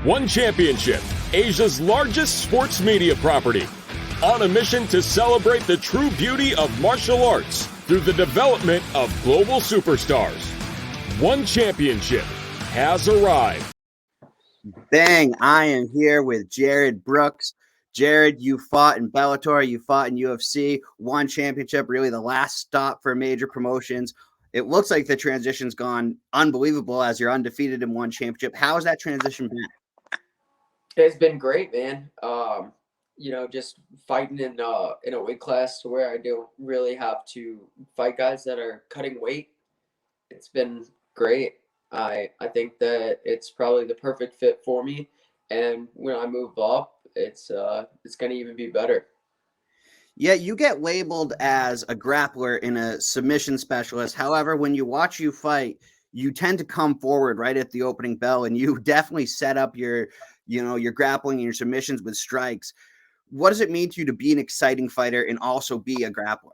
One Championship, Asia's largest sports media property, on a mission to celebrate the true beauty of martial arts through the development of global superstars. One Championship has arrived. Bang, I am here with Jared Brooks. Jared, you fought in Bellator, you fought in UFC, One Championship, really the last stop for major promotions. It looks like the transition's gone unbelievable as you're undefeated in One Championship. How has that transition been? It's been great, man. Just fighting in a weight class to where I don't really have to fight guys that are cutting weight. It's been great. I think that it's probably the perfect fit for me, and when I move up, it's going to even be better. Yeah, you get labeled as a grappler and a submission specialist. However, when you watch you fight, you tend to come forward right at the opening bell, and you definitely set up your grappling and your submissions with strikes. What does it mean to you to be an exciting fighter and also be a grappler?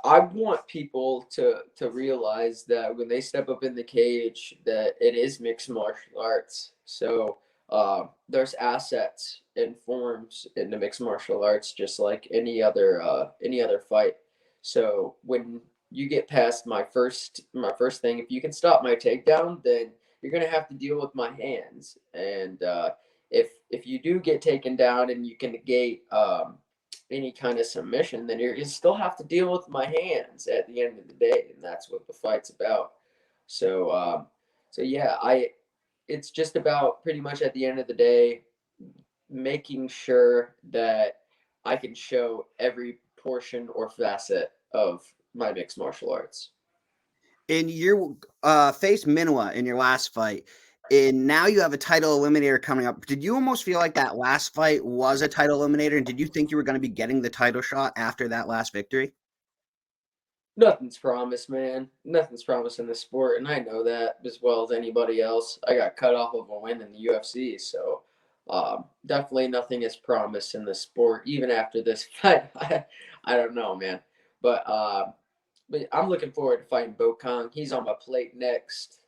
I want people to realize that when they step up in the cage, that it is mixed martial arts. So there's assets and forms in the mixed martial arts, just like any other fight. So when you get past my first thing, if you can stop my takedown, then you're gonna have to deal with my hands. And if you do get taken down and you can negate any kind of submission, then you still have to deal with my hands at the end of the day, and that's what the fight's about. So yeah, it's just about pretty much at the end of the day making sure that I can show every portion or facet of my mixed martial arts. And you faced Minowa in your last fight, and now you have a title eliminator coming up. Did you almost feel like that last fight was a title eliminator, and did you think you were going to be getting the title shot after that last victory? Nothing's promised, man. Nothing's promised in this sport, and I know that as well as anybody else. I got cut off of a win in the UFC, so definitely nothing is promised in this sport. Even after this fight, I don't know, man. But I'm looking forward to fighting Bokang. He's on my plate next.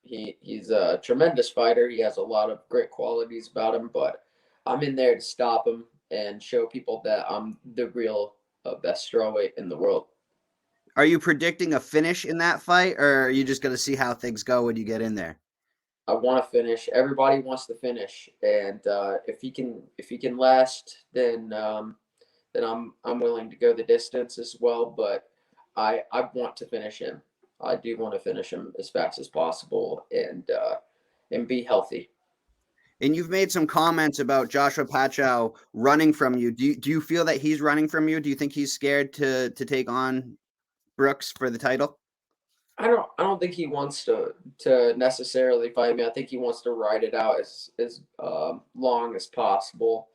He's a tremendous fighter. He has a lot of great qualities about him, but I'm in there to stop him and show people that I'm the real best strawweight in the world. Are you predicting a finish in that fight, or are you just going to see how things go when you get in there? I want to finish. Everybody wants to finish, and if he can last, then I'm willing to go the distance as well. But I want to finish him. I do want to finish him as fast as possible and be healthy. And you've made some comments about Joshua Pacio running from you. Do you feel that he's running from you? Do you think he's scared to take on Brooks for the title? I don't think he wants to necessarily fight me. I think he wants to ride it out as long as possible.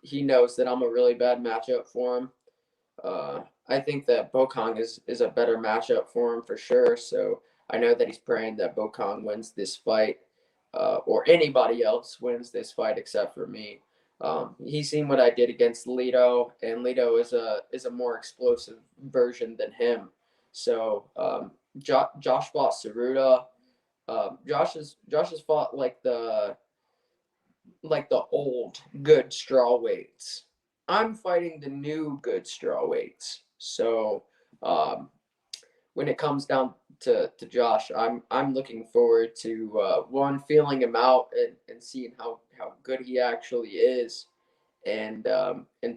He knows that I'm a really bad matchup for him. I think that Bokang is a better matchup for him for sure. So I know that he's praying that Bokang wins this fight, or anybody else wins this fight except for me. He's seen what I did against Lito, and Lito is a more explosive version than him. So Josh fought Saruta. Josh has fought like the old good strawweights. I'm fighting the new good strawweights. So when it comes down to Josh, I'm looking forward to one, feeling him out and seeing how good he actually is, and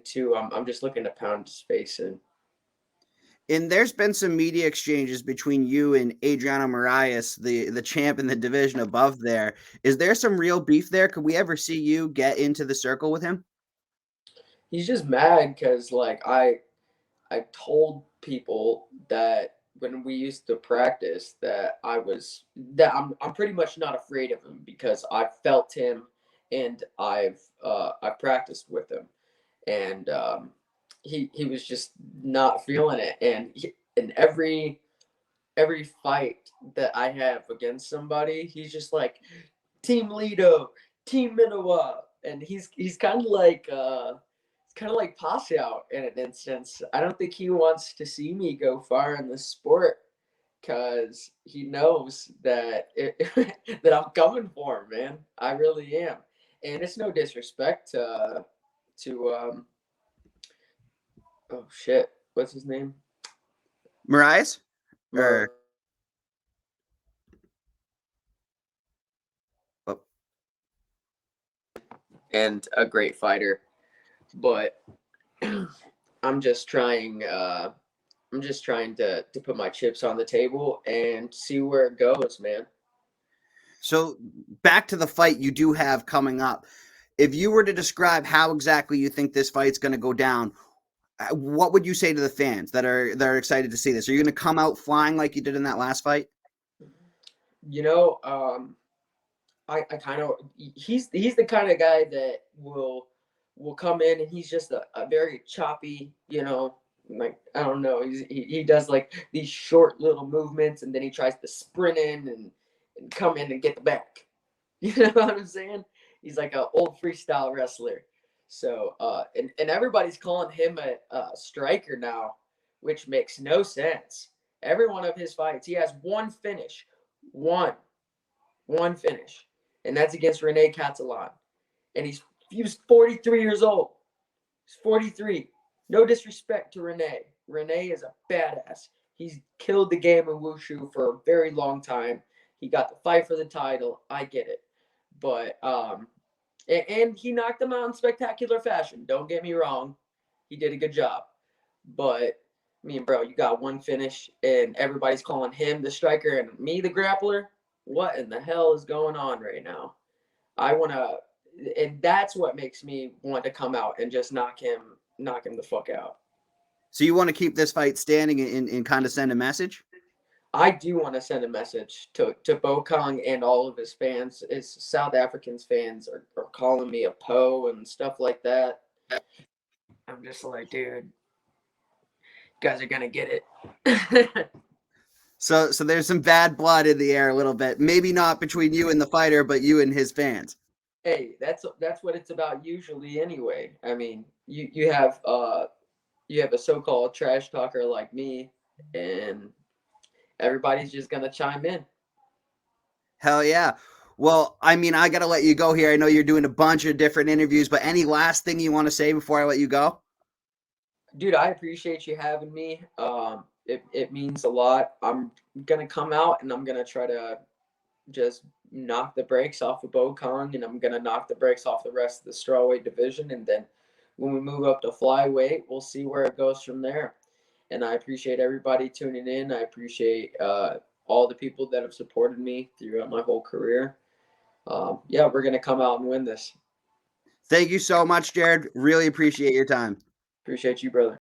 two, I'm just looking to pound his face in. And there's been some media exchanges between you and Adriano Moraes, the champ in the division above there. Is there some real beef there? Could we ever see you get into the circle with him? He's just mad because I told people that when we used to practice that I'm pretty much not afraid of him because I've felt him and I've practiced with him, and he was just not feeling it, and in every fight that I have against somebody, he's just like Team Lido, Team Minowa, and he's kind of like Pacio in an instance. I don't think he wants to see me go far in the sport, because he knows that that I'm coming for him, man. I really am, and it's no disrespect to oh shit, what's his name? Moraes? Mur- Oh. and a great fighter, but I'm just trying. I'm just trying to put my chips on the table and see where it goes, man. So back to the fight you do have coming up. If you were to describe how exactly you think this fight's going to go down, what would you say to the fans that are excited to see this? Are you going to come out flying like you did in that last fight? You know, I kind of he's the kind of guy that will come in and he's just a very choppy, you know, like I don't know, he does like these short little movements and then he tries to sprint in and come in and get the back. You know what I'm saying? He's like an old freestyle wrestler. So and everybody's calling him a striker now, which makes no sense. Every one of his fights, he has one finish, one finish, and that's against Rene Catalan. And he was 43 years old. He's 43. No disrespect to Rene. Rene is a badass. He's killed the game in Wushu for a very long time. He got the fight for the title. I get it, but and he knocked him out in spectacular fashion. Don't get me wrong, he did a good job, but I mean, bro, you got one finish, and everybody's calling him the striker and me the grappler. What in the hell is going on right now? I want to, and that's what makes me want to come out and just knock him the fuck out. So you want to keep this fight standing and kind of send a message? I do want to send a message to Bokang and all of his fans. His South Africans fans are calling me a Poe and stuff like that. I'm just like, dude, you guys are gonna get it. So there's some bad blood in the air a little bit. Maybe not between you and the fighter, but you and his fans. Hey, that's what it's about usually anyway. I mean, you have a so-called trash talker like me, and everybody's just gonna chime in. Hell yeah. Well, I mean, I got to let you go here. I know you're doing a bunch of different interviews, but any last thing you want to say before I let you go? Dude, I appreciate you having me. It means a lot. I'm gonna come out and I'm gonna try to just knock the brakes off of Bokang, and I'm gonna knock the brakes off the rest of the strawweight division, and then when we move up to flyweight, we'll see where it goes from there. And I appreciate everybody tuning in. I appreciate all the people that have supported me throughout my whole career. Yeah, we're gonna come out and win this. Thank you so much, Jared. Really appreciate your time. Appreciate you, brother.